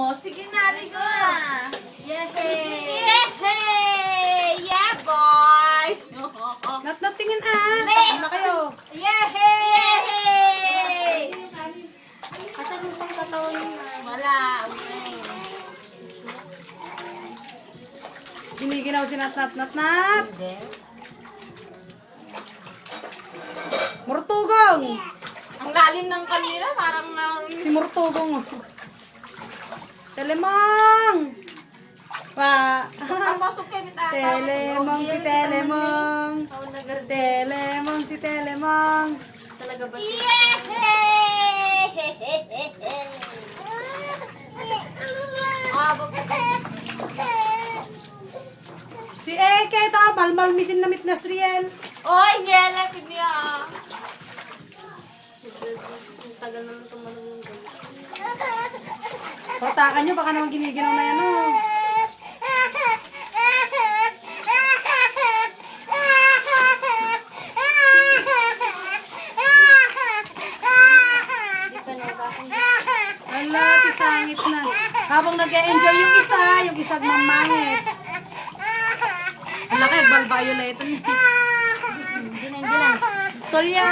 Oh, sige na, ligo na. Yehey! Yehey! Yeah, boy! Nat tingin ah. Ano kayo? Yehey! Yehey! Asan yung pang katawan niya? Wala. Okay. Giniginaw si Nat. Hindi. Murtugong. Ang lalim ng kanila, parang Si Murtugong. Telemong. Pa. papasok kayo ni tata. Telemong si Telemong. Tawag na girl. Telemong si Telemong. Talaga ba siya? Yehey! Ah, wag ka. Si Eke ito, malmal misin namit na Sriel. Oy, ngelap niya. Ang tagal naman tumalong yung girl. Patakan nyo, baka naman giniginaw na yan oh. Hindi pa nagkakang. Ala, pisangit na. Habang nag-enjoy yung isa mamangit. Ang laki, bal violet. Hindi na. Tolya!